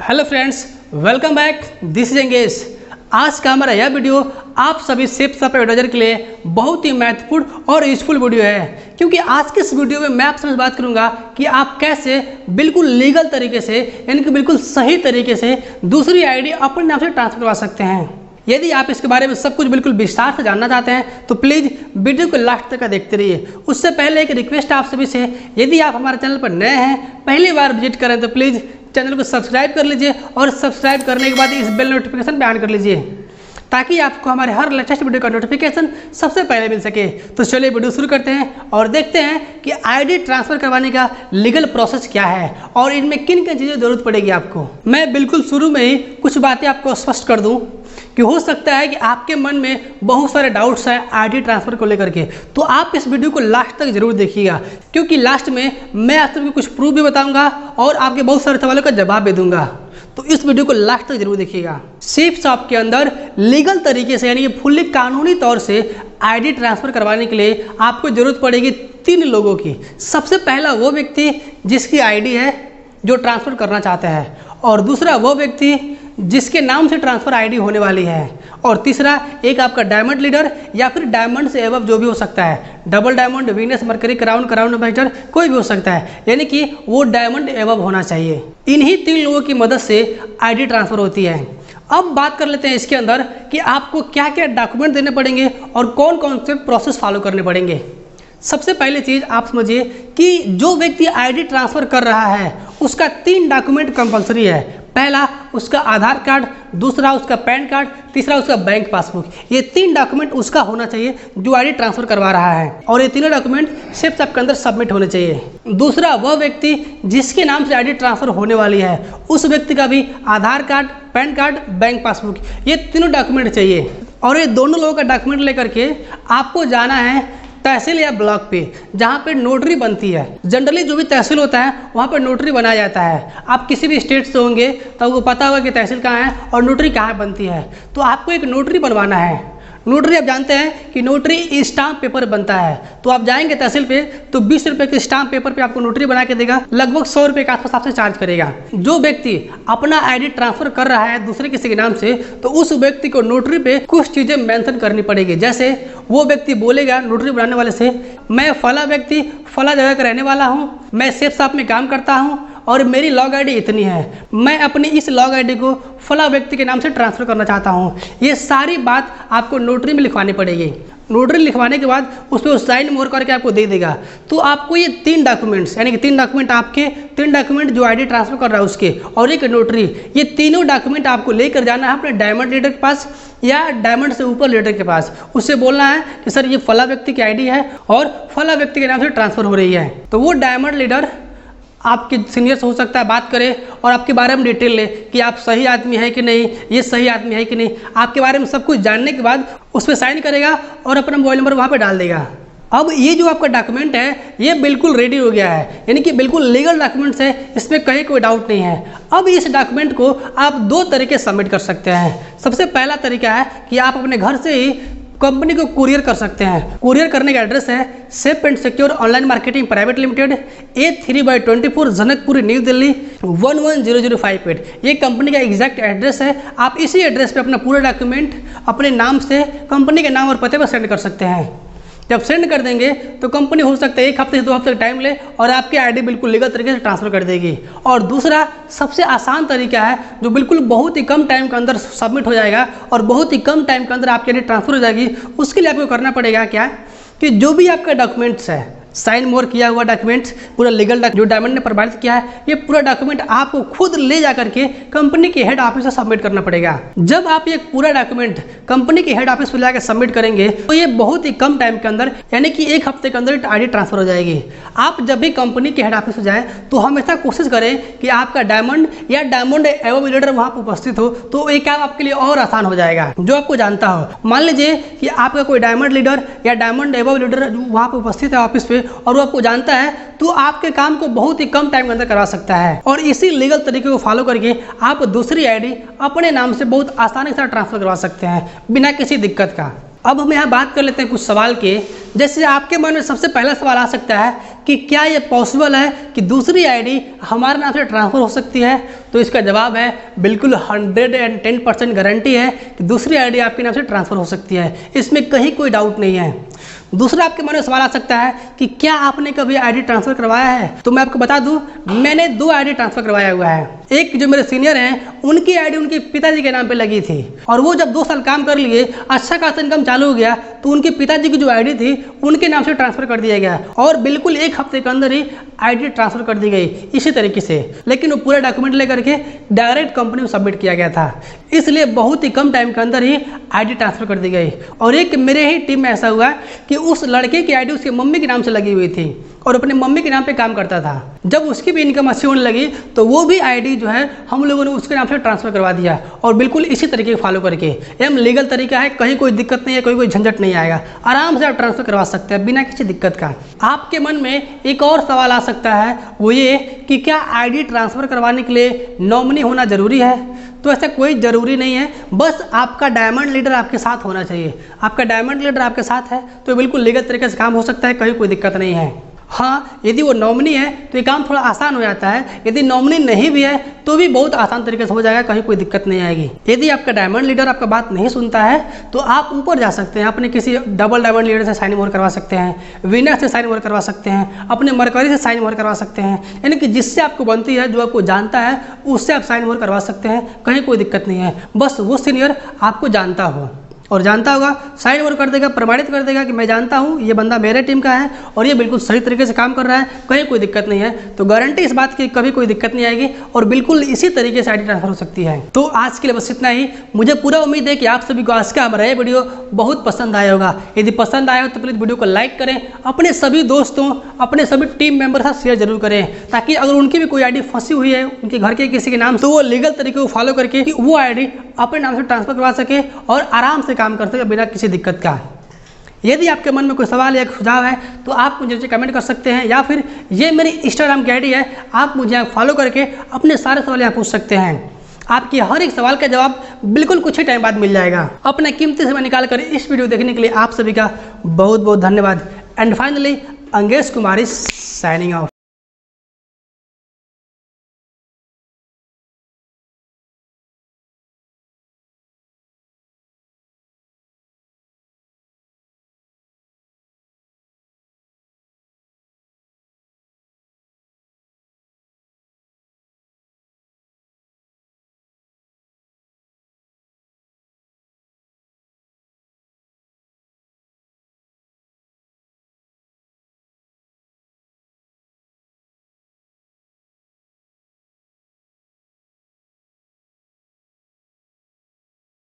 Hello friends, welcome back. This is engage. आज का हमारा यह वीडियो आप सभी सेफ सॉफ्टवेयर एडवाइजर के लिए बहुत ही महत्वपूर्ण और यूजफुल वीडियो है, क्योंकि आज के इस वीडियो में मैं आपसे बात करूंगा कि आप कैसे बिल्कुल लीगल तरीके से यानी कि बिल्कुल सही तरीके से दूसरी आईडी अपने नाम से ट्रांसफर करवा सकते हैं। यदि आप इसके बारे में सब कुछ बिल्कुल विस्तार से जानना चाहते हैं तो प्लीज़ वीडियो को लास्ट तक देखते रहिए। उससे पहले एक रिक्वेस्ट आप सभी से, यदि आप हमारे चैनल पर नए हैं, पहली बार विजिट करें तो प्लीज़ चैनल को सब्सक्राइब कर लीजिए और सब्सक्राइब करने के बाद इस बेल नोटिफिकेशन पे ऑन कर लीजिए ताकि आपको हमारे हर लेटेस्ट वीडियो का नोटिफिकेशन सबसे पहले मिल सके। तो चलिए वीडियो शुरू करते हैं और देखते हैं कि आईडी ट्रांसफर करवाने का लीगल प्रोसेस क्या है और इनमें किन किन चीज़ें जरूरत पड़ेगी आपको। मैं बिल्कुल शुरू में ही कुछ बातें आपको स्पष्ट कर दूं कि हो सकता है कि आपके मन में बहुत सारे डाउट्स हैं आईडी ट्रांसफर को लेकर के, तो आप इस वीडियो को लास्ट तक जरूर देखिएगा, क्योंकि लास्ट में मैं आप सबको कुछ प्रूफ भी बताऊंगा और आपके बहुत सारे सवालों का जवाब भी दूंगा। तो इस वीडियो को लास्ट तक जरूर देखिएगा। सेफ शॉप के अंदर लीगल तरीके से यानी कि फुल्ली कानूनी तौर से आईडी ट्रांसफर करवाने के लिए आपको जरूरत पड़ेगी 3 लोगों की। सबसे पहला वो व्यक्ति जिसकी आईडी है जो ट्रांसफर करना चाहता है, और दूसरा वो व्यक्ति जिसके नाम से ट्रांसफर आईडी होने वाली है, और तीसरा एक आपका डायमंड लीडर या फिर डायमंड से एबव जो भी हो सकता है, double diamond, Venus, mercury, crown ambassador कोई भी हो सकता है, यानी कि वो डायमंड एबव होना चाहिए। इन्हीं 3 लोगों की मदद से आईडी ट्रांसफर होती है। अब बात कर लेते हैं इसके अंदर कि आपको क्या क्या डॉक्यूमेंट देने पड़ेंगे और कौन कौन से प्रोसेस फॉलो करने पड़ेंगे। सबसे पहले चीज़ आप समझिए कि जो व्यक्ति आईडी ट्रांसफर कर रहा है उसका 3 डॉक्यूमेंट कंपलसरी है। पहला उसका आधार कार्ड, दूसरा उसका पैन कार्ड, तीसरा उसका बैंक पासबुक। ये 3 डॉक्यूमेंट उसका होना चाहिए जो आईडी ट्रांसफर करवा रहा है, और ये तीनों डॉक्यूमेंट सेफ शॉप के अंदर सबमिट होने चाहिए। दूसरा वह व्यक्ति जिसके नाम से आईडी ट्रांसफर होने वाली है उस व्यक्ति का भी Aadhaar card, PAN card, bank passbook, ये तीनों डॉक्यूमेंट चाहिए। और ये दोनों लोगों का डॉक्यूमेंट लेकर के आपको जाना है तहसील या ब्लॉक पे, जहाँ पे नोटरी बनती है। जनरली जो भी तहसील होता है वहाँ पे नोटरी बनाया जाता है। आप किसी भी स्टेट से होंगे तो आपको पता होगा कि तहसील कहाँ है और नोटरी कहाँ बनती है। तो आपको एक नोटरी बनवाना है। नोटरी आप जानते हैं कि नोटरी स्टाम्प पेपर बनता है। तो आप जाएंगे तहसील पे तो 20 रुपये के स्टाम्प पेपर पे आपको नोटरी बना के देगा, लगभग 100 रुपये के आसपास आपसे चार्ज करेगा। जो व्यक्ति अपना आईडी ट्रांसफर कर रहा है दूसरे किसी के नाम से, तो उस व्यक्ति को नोटरी पे कुछ चीज़ें मेंशन करनी पड़ेगी। जैसे वो व्यक्ति बोलेगा नोटरी बनाने वाले से, मैं फला व्यक्ति फला जगह का रहने वाला हूँ, मैं सेफ शॉप में काम करता हूँ और मेरी लॉग आईडी इतनी है, मैं अपनी इस लॉग आईडी को फला व्यक्ति के नाम से ट्रांसफर करना चाहता हूँ। ये सारी बात आपको नोटरी में लिखवानी पड़ेगी। नोटरी लिखवाने के बाद उस पर साइन मोहर करके आपको दे देगा। तो आपको ये 3 डॉक्यूमेंट्स यानी कि 3 डॉक्यूमेंट आपके, 3 डॉक्यूमेंट जो आईडी ट्रांसफर कर रहा है उसके, और एक नोटरी, ये तीनों डॉक्यूमेंट आपको लेकर जाना है अपने डायमंड लीडर के पास या डायमंड से ऊपर लीडर के पास। उससे बोलना है कि सर ये फला व्यक्ति की आईडी है और फला व्यक्ति के नाम से ट्रांसफर हो रही है। तो वो डायमंड लीडर आपके सीनियर्स हो सकता है बात करे और आपके बारे में डिटेल ले कि आप सही आदमी है कि नहीं, ये सही आदमी है कि नहीं। आपके बारे में सब कुछ जानने के बाद उस पर साइन करेगा और अपना मोबाइल नंबर वहाँ पे डाल देगा। अब ये जो आपका डॉक्यूमेंट है ये बिल्कुल रेडी हो गया है, यानी कि बिल्कुल लीगल डॉक्यूमेंट्स है, इसमें कहीं कोई डाउट नहीं है। अब इस डॉक्यूमेंट को आप 2 तरीके सबमिट कर सकते हैं। सबसे पहला तरीका है कि आप अपने घर से ही कंपनी को कुरियर कर सकते हैं। कुरियर करने का एड्रेस है safe and secure online marketing private limited, A3/24, Janakpuri, new Delhi 110058। ये कंपनी का एग्जैक्ट एड्रेस है। आप इसी एड्रेस पे अपना पूरा डॉक्यूमेंट अपने नाम से कंपनी के नाम और पते पर सेंड कर सकते हैं। जब सेंड कर देंगे तो कंपनी हो सकता है 1 हफ्ते से 2 हफ्ते टाइम ले और आपकी आईडी बिल्कुल लीगल तरीके से ट्रांसफर कर देगी। और दूसरा सबसे आसान तरीका है जो बिल्कुल बहुत ही कम टाइम के अंदर सबमिट हो जाएगा और बहुत ही कम टाइम के अंदर आपकी आईडी ट्रांसफर हो जाएगी। उसके लिए आपको करना पड़ेगा क्या कि जो भी आपका डॉक्यूमेंट्स है, साइन मोर किया हुआ डॉक्यूमेंट्स, पूरा लीगल जो डायमंड ने प्रमाणित किया है, ये पूरा डॉक्यूमेंट आपको खुद ले जा करके कंपनी के हेड ऑफिस से सबमिट करना पड़ेगा। जब आप ये पूरा डॉक्यूमेंट कंपनी के हेड ऑफिस पर जाकर सबमिट करेंगे तो ये बहुत ही कम टाइम के अंदर यानी कि 1 हफ्ते के अंदर आईडी ट्रांसफर हो जाएगी। आप जब भी कंपनी के हेड ऑफिस पर जाएं तो हमेशा कोशिश करें कि आपका डायमंड या डायमंड एबव लीडर वहाँ पर उपस्थित हो, तो ये काम आपके लिए और आसान हो जाएगा जो आपको जानता हो। मान लीजिए कि आपका कोई डायमंड लीडर या डायमंड एबव लीडर वहाँ पर उपस्थित है ऑफिस पे और वो आपको जानता है, तो आपके काम को बहुत ही कम टाइम के अंदर करवा सकता है। और इसी लीगल तरीके को फॉलो करके आप दूसरी आईडी अपने नाम से बहुत आसानी से ट्रांसफर करवा सकते हैं बिना किसी दिक्कत का। अब हम यहाँ बात कर लेते हैं कुछ सवाल के। जैसे आपके मन में सबसे पहला सवाल आ सकता है कि क्या ये पॉसिबल है कि दूसरी आईडी हमारे नाम से ट्रांसफ़र हो सकती है? तो इसका जवाब है बिल्कुल 110% गारंटी है कि दूसरी आईडी आपके नाम से ट्रांसफ़र हो सकती है, इसमें कहीं कोई डाउट नहीं है। दूसरा आपके मन में सवाल आ सकता है कि क्या आपने कभी आईडी ट्रांसफ़र करवाया है? तो मैं आपको बता दूं, मैंने 2 आईडी ट्रांसफ़र करवाया हुआ है। एक जो मेरे सीनियर हैं उनकी आईडी उनके पिताजी के नाम पे लगी थी, और वो जब 2 साल काम कर लिए, अच्छा खासा इनकम चालू हो गया, तो उनके पिताजी की जो आईडी थी उनके नाम से ट्रांसफ़र कर दिया गया, और बिल्कुल 1 हफ्ते के अंदर ही आईडी ट्रांसफ़र कर दी गई इसी तरीके से। लेकिन वो पूरा डॉक्यूमेंट लेकर के डायरेक्ट कंपनी में सबमिट किया गया था, इसलिए बहुत ही कम टाइम के अंदर ही आईडी ट्रांसफ़र कर दी गई। और एक मेरे ही टीम में ऐसा हुआ कि उस लड़के की आईडी उसके मम्मी के नाम से लगी हुई थी और अपने मम्मी के नाम पे काम करता था। जब उसकी भी इनकम अच्छी होने लगी तो वो भी आईडी जो है हम लोगों ने उसके नाम से ट्रांसफ़र करवा दिया, और बिल्कुल इसी तरीके फॉलो करके। एकदम लीगल तरीका है, कहीं कोई दिक्कत नहीं है, कोई झंझट नहीं आएगा, आराम से आप ट्रांसफ़र करवा सकते हैं बिना किसी दिक्कत का। आपके मन में एक और सवाल आ सकता है, वो ये कि क्या आईडी ट्रांसफ़र करवाने के लिए नॉमिनी होना ज़रूरी है? तो ऐसा कोई ज़रूरी नहीं है, बस आपका डायमंड लीडर आपके साथ होना चाहिए। आपका डायमंड लीडर आपके साथ है तो बिल्कुल लीगल तरीके से काम हो सकता है, कहीं कोई दिक्कत नहीं है। हाँ, यदि वो नॉमिनी है तो ये काम थोड़ा आसान हो जाता है, यदि नॉमिनी नहीं भी है तो भी बहुत आसान तरीके से हो जाएगा, कहीं कोई दिक्कत नहीं आएगी। यदि आपका डायमंड लीडर आपका बात नहीं सुनता है तो आप ऊपर जा सकते हैं, अपने किसी डबल डायमंड लीडर से साइन ओवर करवा सकते हैं, विनर से साइन ओवर करवा सकते हैं, अपने मरकरी से साइन ओवर करवा सकते हैं, यानी कि जिससे आपको बनती है, जो आपको जानता है, उससे आप साइन ओवर करवा सकते हैं, कहीं कोई दिक्कत नहीं है। बस वो सीनियर आपको जानता हो और जानता होगा, साइन ओवर कर देगा, प्रमाणित कर देगा कि मैं जानता हूँ ये बंदा मेरे टीम का है और ये बिल्कुल सही तरीके से काम कर रहा है, कहीं कोई दिक्कत नहीं है। तो गारंटी इस बात की कभी कोई दिक्कत नहीं आएगी और बिल्कुल इसी तरीके से आईडी ट्रांसफर हो सकती है। तो आज के लिए बस इतना ही। मुझे पूरा उम्मीद है कि आप सभी को आज का हमारा ये वीडियो बहुत पसंद आया होगा। यदि पसंद आया हो तो प्लीज़ वीडियो को लाइक करें, अपने सभी दोस्तों, अपने सभी टीम मेंबर के साथ शेयर जरूर करें, ताकि अगर उनकी भी कोई आईडी फंसी हुई है उनके घर के किसी के नाम, तो वो लीगल तरीके को फॉलो करके वो आईडी अपने नाम से ट्रांसफर करवा सके और आराम से काम कर सके बिना किसी दिक्कत का। यदि आपके मन में कोई सवाल या सुझाव है तो आप मुझे कमेंट कर सकते हैं, या फिर ये मेरी इंस्टाग्राम की आईडी है, आप मुझे यहाँ फॉलो करके अपने सारे सवाल यहाँ पूछ सकते हैं। आपकी हर एक सवाल का जवाब बिल्कुल कुछ ही टाइम बाद मिल जाएगा। अपना कीमती समय निकाल कर इस वीडियो देखने के लिए आप सभी का बहुत बहुत धन्यवाद। And finally Angesh Kumar is signing off.